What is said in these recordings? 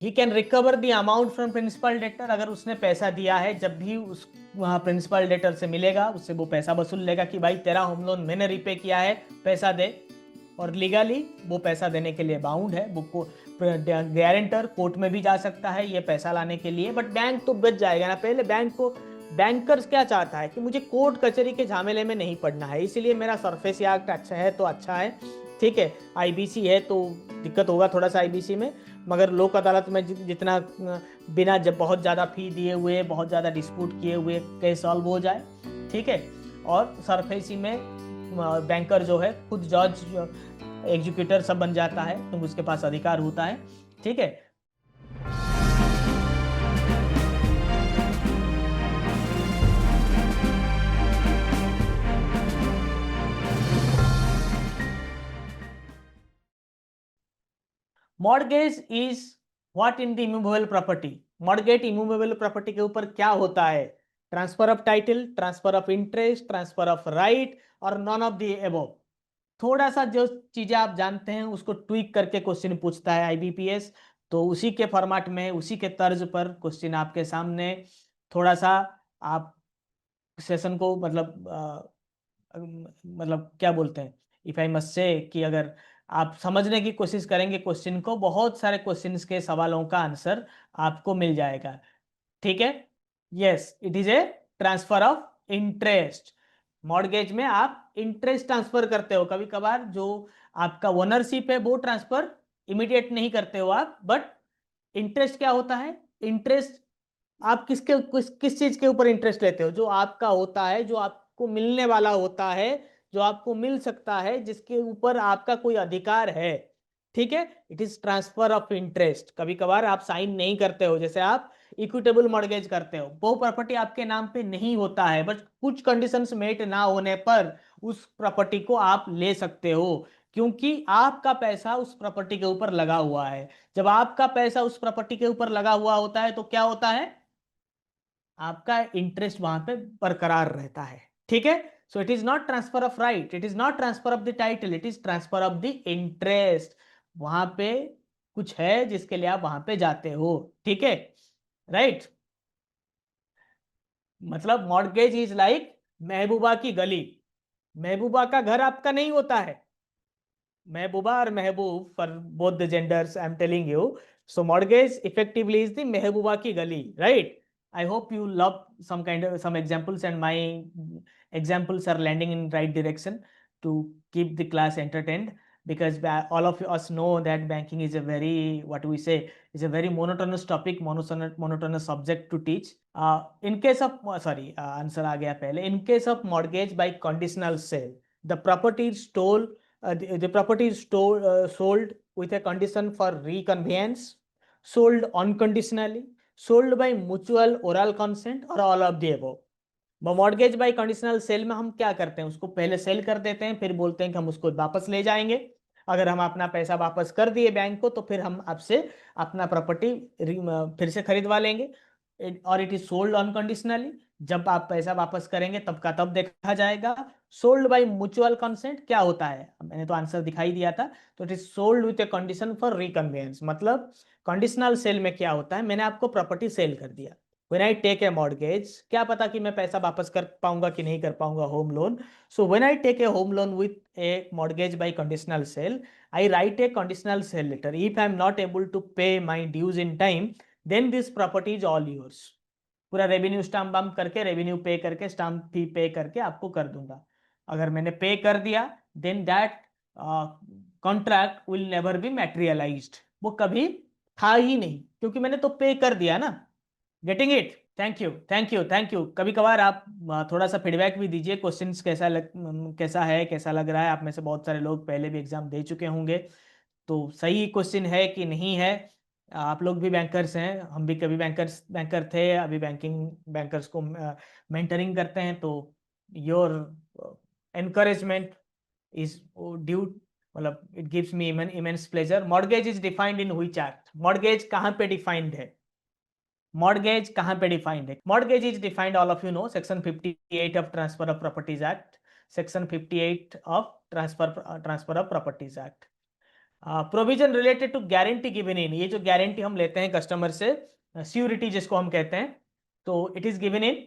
He can recover the amount from principal debtor. अगर उसने पैसा दिया है, जब भी उस वहाँ प्रिंसिपल डेटर से मिलेगा उससे वो पैसा वसूल लेगा कि भाई तेरा होम लोन मैंने रिपे किया है, पैसा दे। और लीगली वो पैसा देने के लिए बाउंड है। वो गारंटर कोर्ट में भी जा सकता है ये पैसा लाने के लिए, बट बैंक तो बच जाएगा ना। पहले बैंक को, बैंकर्स क्या चाहता है कि मुझे कोर्ट कचहरी के झमेले में नहीं पड़ना है, इसीलिए मेरा सरफेस एक्ट अच्छा है तो अच्छा है, ठीक है। आईबीसी है तो दिक्कत होगा थोड़ा सा आईबीसी में, मगर लोक अदालत में जितना बिना जब बहुत ज़्यादा फी दिए हुए, बहुत ज़्यादा डिस्प्यूट किए हुए केस सॉल्व हो जाए, ठीक है। और सरफेसी में बैंकर जो है खुद जज, एग्जीक्यूटर सब बन जाता है, तो उसके पास अधिकार होता है, ठीक है। Mortgage is what in the immovable property. Mortgage immovable property के ऊपर क्या होता है? Transfer of title, transfer of interest, transfer of right, और नॉन ऑफ द एबव। थोड़ा सा जो चीजें आप जानते हैं उसको ट्वीक करके क्वेश्चन पूछता है आईबीपीएस। तो उसी के फॉर्मेट में, उसी के तर्ज पर क्वेश्चन आपके सामने। थोड़ा सा आप सेशन को मतलब क्या बोलते हैं, इफ आई मस्ट से, कि अगर आप समझने की कोशिश करेंगे क्वेश्चन को, बहुत सारे क्वेश्चंस के सवालों का आंसर आपको मिल जाएगा, ठीक है। Yes, it is a transfer of interest. Mortgage में आप इंटरेस्ट ट्रांसफर करते हो कभी कभार, जो आपका ओनरशिप है वो ट्रांसफर इमीडिएट नहीं करते हो आप, बट इंटरेस्ट क्या होता है? इंटरेस्ट आप किस चीज के ऊपर इंटरेस्ट लेते हो? जो आपका होता है, जो आपको मिलने वाला होता है, जो आपको मिल सकता है, जिसके ऊपर आपका कोई अधिकार है, ठीक है। It is transfer of interest. कभी कभार आप साइन नहीं करते हो, जैसे आप इक्विटेबल मॉर्गेज करते हो, वो प्रॉपर्टी आपके नाम पे नहीं होता है, बट कुछ कंडीशंस मेट ना होने पर उस प्रॉपर्टी को आप ले सकते हो, क्योंकि आपका पैसा उस प्रॉपर्टी के ऊपर लगा हुआ है। जब आपका पैसा उस प्रॉपर्टी के ऊपर लगा हुआ होता है तो क्या होता है? आपका इंटरेस्ट वहां पे बरकरार रहता है, ठीक है। So it is not transfer of right, it is not transfer of the title, it is transfer of the interest. वहां पे कुछ है जिसके लिए आप वहां पे जाते हो, ठीक है, राइट। मतलब मॉर्गेज इज लाइक महबूबा की गली। महबूबा का घर आपका नहीं होता है। महबूबा और महबूब, for both the genders I am telling you. So mortgage effectively is the महबूबा की गली, right. I hope you love some examples, and my examples are landing in right direction to keep the class entertained, because all of us know that banking is a very, what we say, is a very monotonous topic, monotonous subject to teach. In case of sorry, answer आ गया पहले। In case of mortgage by conditional sale, the property is the property is sold with a condition for reconveyance, sold unconditionally, sold by mutual oral consent, और all of the above। Mortgage by conditional cell में हम क्या करते हैं? उसको पहले cell कर देते हैं, फिर बोलते हैं कि हम उसको वापस ले जाएंगे। अगर हम अपना पैसा वापस कर दिए बैंक को, तो फिर हम आपसे अपना प्रॉपर्टी फिर से खरीदवा लेंगे। और इट इज सोल्ड अनकंडीशनली, जब आप पैसा वापस करेंगे तब का तब देखा जाएगा। सोल्ड बाय म्यूचुअल कंसेंट क्या होता है? मैंने तो आंसर दिखाई दिया था। तो it is sold with a condition for reconveyance. मतलब कंडीशनल सेल में क्या होता है, मैंने आपको प्रॉपर्टी सेल कर दिया। When I take a mortgage, क्या पता कि मैं पैसा वापस कर पाऊंगा कि नहीं कर पाऊंगा, home loan. So when I take a home loan with a mortgage by conditional sale, I write a conditional sale letter. If I am not able to pay my dues in time, then this property is all yours. पूरा revenue stamp bump करके, revenue pay करके, stamp फी पे करके आपको कर दूंगा। अगर मैंने पे कर दिया, then that contract will never be materialised. वो कभी था ही नहीं, क्योंकि मैंने तो पे कर दिया ना। Getting it? Thank you, thank you, thank you. कभी कभार आप थोड़ा सा फीडबैक भी दीजिए, क्वेश्चंस कैसा है, कैसा लग रहा है। आप में से बहुत सारे लोग पहले भी एग्जाम दे चुके होंगे, तो सही क्वेश्चन है कि नहीं है। आप लोग भी बैंकर्स हैं, हम भी कभी बैंकर थे, अभी बैंकर्स को मेंटरिंग करते हैं, तो योर एनकरेजमेंट इज ड्यू, मतलब it gives me immense pleasure. Mortgage is defined in which act? Mortgage कहाँ पे डिफाइंड है? मॉर्गेज कहाँ पे डिफाइंड है? Mortgage is defined, all of you know, section 58 of transfer of properties act. Section 58 of transfer of properties act. Provision related to guarantee given in, ये जो guarantee हम लेते हैं कस्टमर से, सिक्योरिटी जिसको हम कहते हैं, तो it is given in.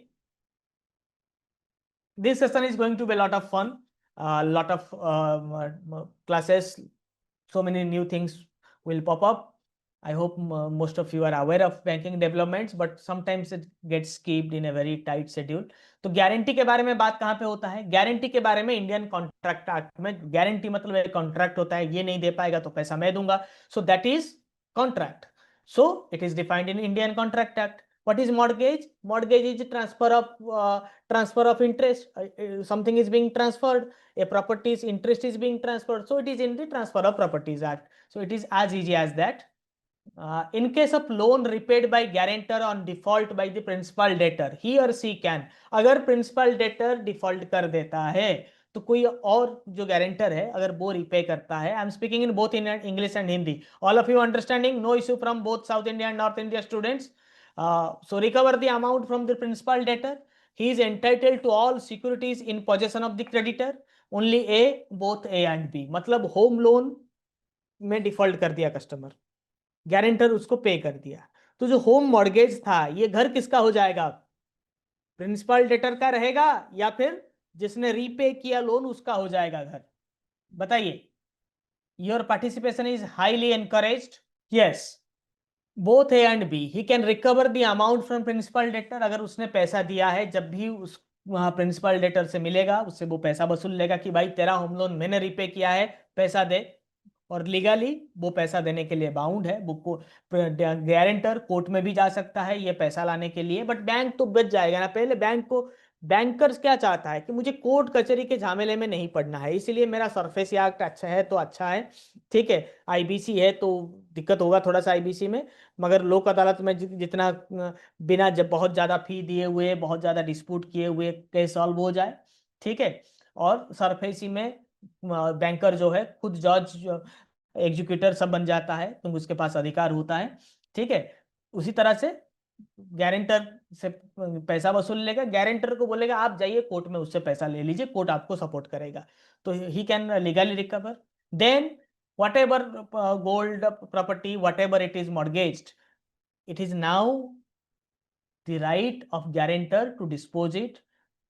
This session is going to be a lot of fun, a lot of classes, so many new things will pop up. I hope most of you are aware of banking developments, but sometimes it gets skipped in a very tight schedule. तो guarantee के बारे में बात कहाँ पे होता है? Guarantee के बारे में इंडियन कॉन्ट्रैक्ट एक्ट में. गारंटी मतलब एक कॉन्ट्रैक्ट होता है, ये नहीं दे पाएगा तो पैसा मैं दूंगा. So that is contract. So it is defined in Indian Contract Act. What is mortgage? Mortgage is transfer of interest. Something is being transferred. A property's interest is being transferred. So it is in the Transfer of Properties Act. So it is as easy as that. In case of loan repaid by guarantor on default by the principal debtor, he or she can. अगर principal debtor default कर देता है तो कोई और जो guarantor है अगर वो रिपे करता है, I am speaking in both in English and Hindi, all of you understanding, no issue from both south India and north India students. So recover the amount from the principal debtor, he is entitled to all securities in possession of the creditor, only A, both A and B. मतलब home loan में default कर दिया customer, guarantor उसको पे कर दिया, तो जो होम मॉर्गेज था ये घर किसका हो जाएगा? प्रिंसिपल डेटर का रहेगा या फिर जिसने रीपे किया लोन उसका हो जाएगा घर? बताइए. Your participation is highly encouraged. Yes, both A and B. He can recover the amount from principal debtor. अगर उसने पैसा दिया है, जब भी उस वहां प्रिंसिपल डेटर से मिलेगा उससे वो पैसा वसूल लेगा कि भाई तेरा होम लोन मैंने रीपे किया है, पैसा दे. और लीगली वो पैसा देने के लिए बाउंड है. वो गारंटर कोर्ट में भी जा सकता है ये पैसा लाने के लिए, बट बैंक तो बच जाएगा ना. पहले बैंक को, बैंकर्स क्या चाहता है कि मुझे कोर्ट कचहरी के झमेले में नहीं पड़ना है, इसलिए मेरा सरफेस एक्ट अच्छा है तो अच्छा है, ठीक है. आईबीसी है तो दिक्कत होगा थोड़ा सा आईबीसी में, मगर लोक अदालत में जितना बिना जब बहुत ज़्यादा फी दिए हुए, बहुत ज़्यादा डिस्प्यूट किए हुए केस सॉल्व हो जाए, ठीक है. और सरफेसी में बैंकर जो है खुद जज, एग्जीक्यूटर सब बन जाता है, क्योंकि उसके पास अधिकार होता है, ठीक है. उसी तरह से गारंटर से पैसा वसूल लेगा, गारंटर को बोलेगा आप जाइए कोर्ट में उससे पैसा ले लीजिए, कोर्ट आपको सपोर्ट करेगा, तो he can legally recover. Then whatever gold property, whatever it is mortgaged, it is now the right of guarantor to dispose it,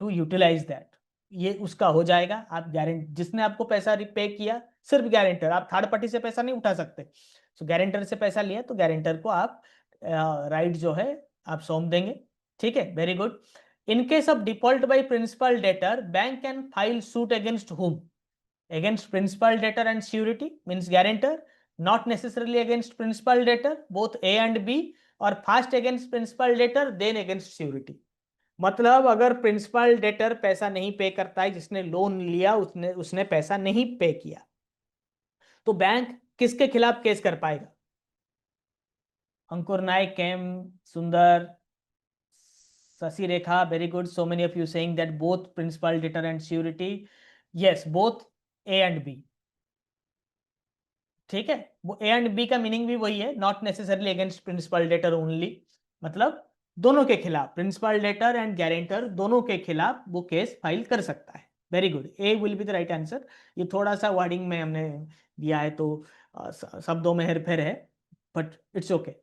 to utilize that. ये उसका हो जाएगा. आप गारंट, जिसने आपको पैसा रिपे किया सिर्फ गारंटर, आप थर्ड पार्टी से पैसा नहीं उठा सकते. सो गारंटर से पैसा लिया तो गारंटर को आप राइट जो है आप सौंप देंगे, ठीक है. Very good. In case of default by principal debtor, bank can file suit against whom? Against principal debtor and surety, means guarantor, not necessarily against principal debtor, both A and B, और first against principal debtor then against surety. मतलब अगर principal debtor पैसा नहीं पे करता है, जिसने loan लिया उसने पैसा नहीं पे किया, तो बैंक किसके खिलाफ केस कर पाएगा? अंकुर नायक, केम Sundar, Shashi Rekha, very good. So many of you saying that both principal debtor and surety. Yes, both A and B, ठीक है. वो ए एंड बी का मीनिंग भी वही है, not necessarily against principal debtor only, मतलब दोनों के खिलाफ, प्रिंसिपल डेटर एंड गारंटर दोनों के खिलाफ वो केस फाइल कर सकता है. Very good, A will be the right answer. ये थोड़ा सा वर्डिंग में हमने दिया है तो शब्दों में हेरफेर है, बट इट्स ओके.